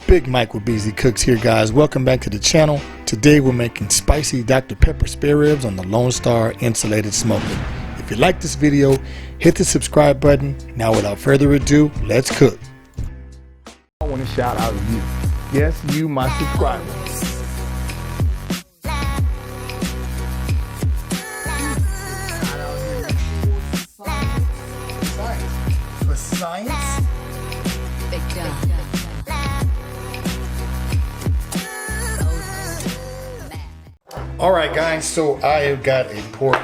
Big Mike with BZ Cooks here, guys. Welcome back to the channel. Today we're making spicy Dr. Pepper spare ribs on the Lonestar insulated smoker. If you like this video, hit the subscribe button. Now without further ado, let's cook. I want to shout out you. Yes, you, my subscriber. For science? Big job. Alright guys, so I have got a pork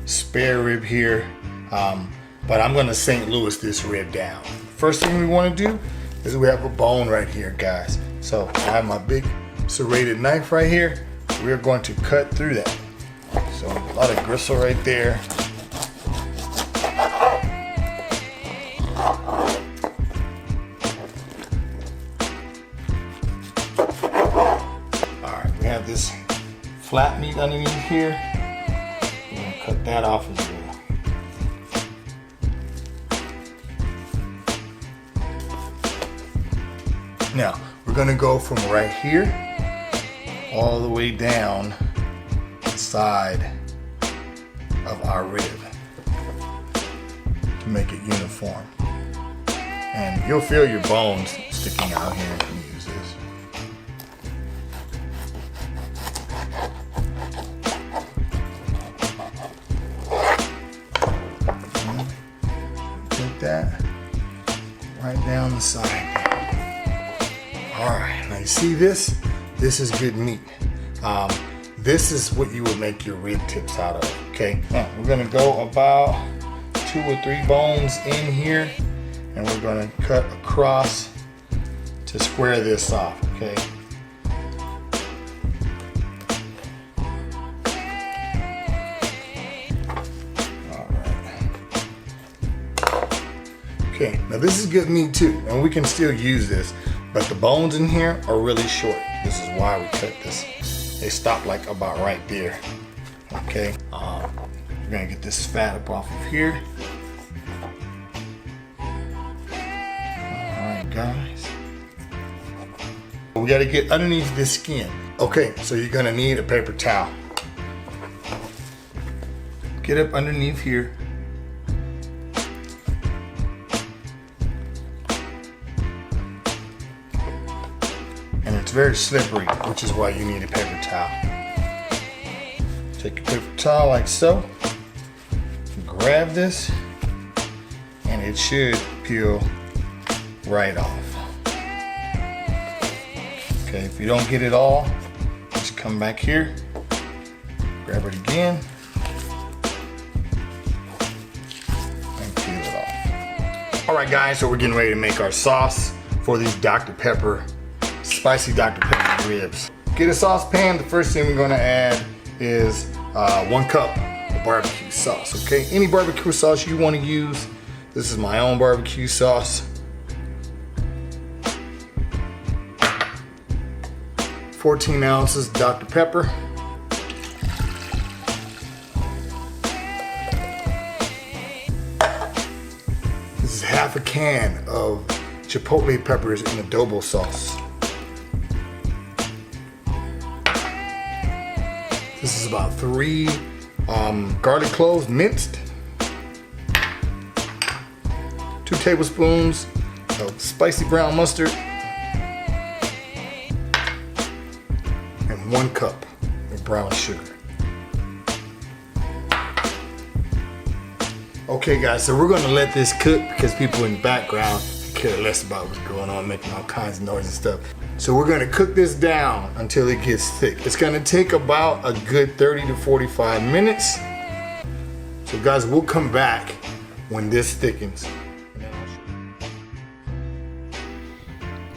spare rib here, but I'm going to St. Louis this rib down. First thing we want to do is we have a bone right here, guys. So I have my big serrated knife right here. We're going to cut through that. So a lot of gristle right there. Alright, we have this flat meat underneath here. We're going to cut that off as well. Now, we're going to go from right here all the way down the side of our rib to make it uniform. And you'll feel your bones sticking out here if you use this. Take that right down the side. Alright, now you see this? This is good meat. This is what you would make your rib tips out of, okay? Now, we're gonna go about 2 or 3 bones in here, and we're gonna cut across to square this off, okay? Okay, now this is good meat too, and we can still use this, but the bones in here are really short. This is why we cut this. They stop like about right there. Okay, we're gonna get this fat up off of here. Alright guys. We gotta get underneath this skin. Okay, so you're gonna need a paper towel. Get up underneath here. And it's very slippery, which is why you need a paper towel. Take a paper towel like so, grab this, and it should peel right off. Okay, if you don't get it all, just come back here, grab it again, and peel it off. Alright guys, so we're getting ready to make our sauce for these Dr. Pepper spicy Dr. Pepper ribs. Get a saucepan. The first thing we're going to add is 1 cup of barbecue sauce. Okay, any barbecue sauce you want to use. This is my own barbecue sauce. 14 ounces Dr. Pepper. This is half a can of chipotle peppers in adobo sauce. This is about 3 garlic cloves minced, 2 tablespoons of spicy brown mustard, and 1 cup of brown sugar. Okay guys, so we're gonna let this cook because people in the background care less about what's going on, making all kinds of noise and stuff. So we're gonna cook this down until it gets thick. It's gonna take about a good 30 to 45 minutes. So guys, we'll come back when this thickens.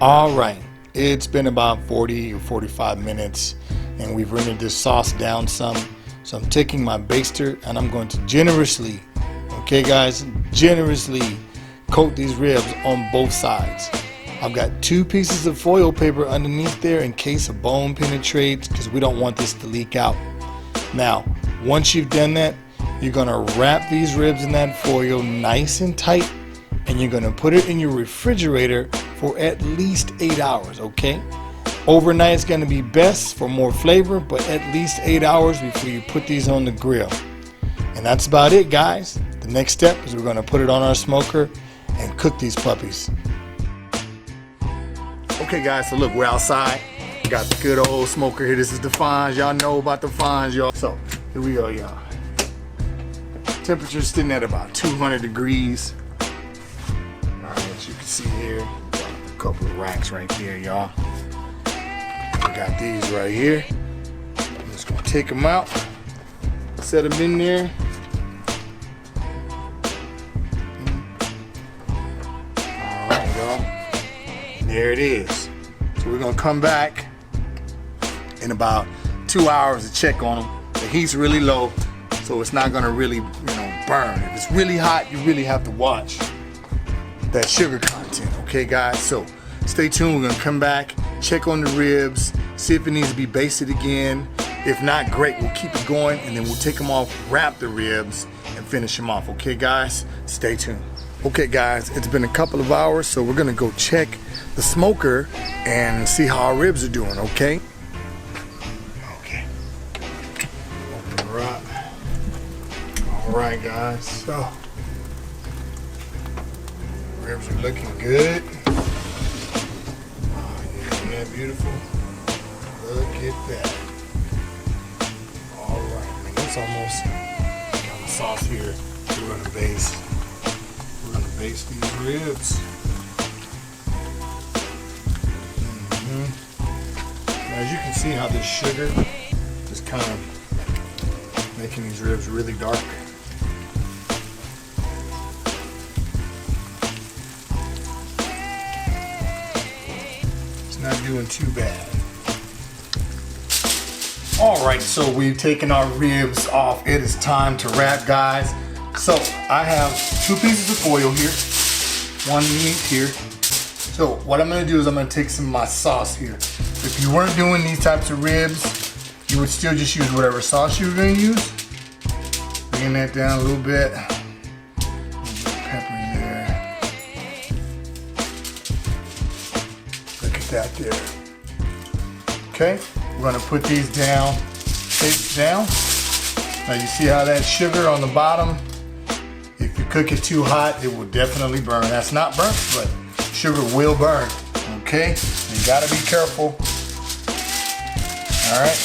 All right, it's been about 40 or 45 minutes and we've rendered this sauce down some. So I'm taking my baster and I'm going to generously, okay guys, generously coat these ribs on both sides. I've got 2 pieces of foil paper underneath there in case a bone penetrates, because we don't want this to leak out. Now, once you've done that, you're gonna wrap these ribs in that foil nice and tight, and you're gonna put it in your refrigerator for at least 8 hours, okay? Overnight is gonna be best for more flavor, but at least 8 hours before you put these on the grill. And that's about it, guys. The next step is we're gonna put it on our smoker and cook these puppies. Okay guys, so look, we're outside. Got the good old smoker here. This is the fines. Y'all know about the fines, y'all. So here we go, y'all. Temperature's sitting at about 200 degrees. All right, as you can see here, a couple of racks right there, y'all. We got these right here. I'm just gonna take them out, set them in there. All right, y'all. There it is. So we're gonna come back in about 2 hours to check on them. The heat's really low, so it's not gonna really, burn. If it's really hot, you really have to watch that sugar content, okay guys? So stay tuned, we're gonna come back, check on the ribs, see if it needs to be basted again. If not, great, we'll keep it going and then we'll take them off, wrap the ribs, and finish them off, okay guys? Stay tuned. Okay guys, it's been a couple of hours, so we're gonna go check the smoker and see how our ribs are doing, okay? Okay. Open her up. All right, guys. So, ribs are looking good. Oh, yeah, isn't that beautiful? Look at that. All right, man, it's almost got the sauce here. We're gonna baste. We're gonna baste these ribs. As you can see how this sugar is kind of making these ribs really dark. It's not doing too bad. Alright, so we've taken our ribs off. It is time to wrap, guys. So I have 2 pieces of foil here, 1 meat here. So what I'm gonna do is I'm gonna take some of my sauce here. If you weren't doing these types of ribs, you would still just use whatever sauce you were gonna use. Bring that down a little bit. A little bit of pepper in there. Look at that there. Okay, we're gonna put these down, face down. Now you see how that sugar on the bottom, if you cook it too hot, it will definitely burn. That's not burnt, but sugar will burn, okay? You gotta be careful. All right.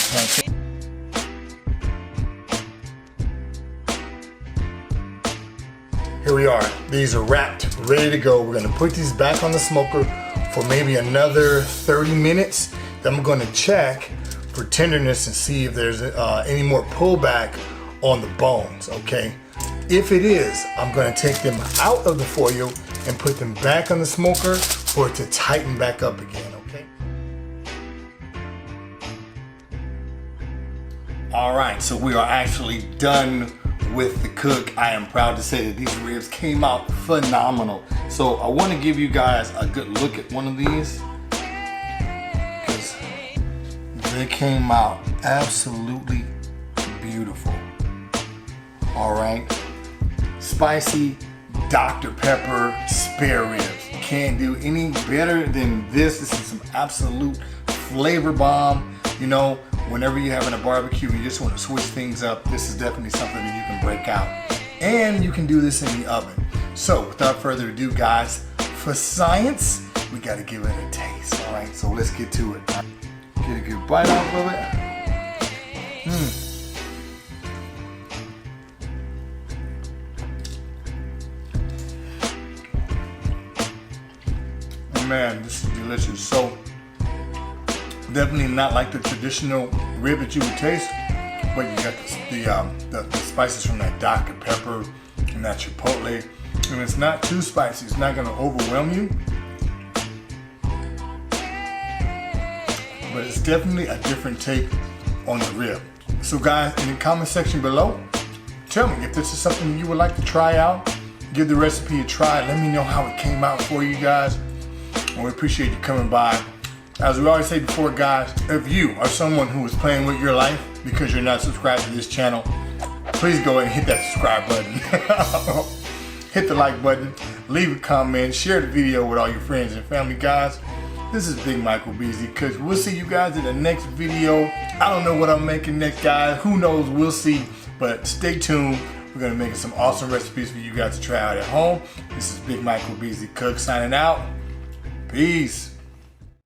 Here we are. These are wrapped, ready to go. We're gonna put these back on the smoker for maybe another 30 minutes. Then I'm gonna check for tenderness and see if there's any more pullback on the bones, okay? If it is, I'm gonna take them out of the foil and put them back on the smoker for it to tighten back up again, okay? All right, so we are actually done with the cook. I am proud to say that these ribs came out phenomenal. So I wanna give you guys a good look at one of these, because they came out absolutely beautiful. All right, spicy Dr. Pepper spare ribs. Can't do any better than this. This is some absolute flavor bomb. You know, whenever you're having a barbecue and you just want to switch things up, this is definitely something that you can break out. And you can do this in the oven. So without further ado, guys, for science, we got to give it a taste. All right, so let's get to it. Get a good bite off of it. Man, this is delicious. So definitely not like the traditional rib that you would taste, but you got the spices from that Dr. Pepper and that chipotle, and it's not too spicy. It's not going to overwhelm you, but it's definitely a different take on the rib. So guys, in the comment section below, tell me if this is something you would like to try out. Give the recipe a try. Let me know how it came out for you guys. And we appreciate you coming by. As we always say before, guys, if you are someone who is playing with your life because you're not subscribed to this channel, please go ahead and hit that subscribe button. Hit the like button. leave a comment, share the video with all your friends and family, guys. This is Big Michael BZ Cooks. We'll see you guys in the next video. I don't know what I'm making next, guys. Who knows? We'll see. But stay tuned. We're going to make some awesome recipes for you guys to try out at home. This is Big Michael BZ Cooks signing out. Peace.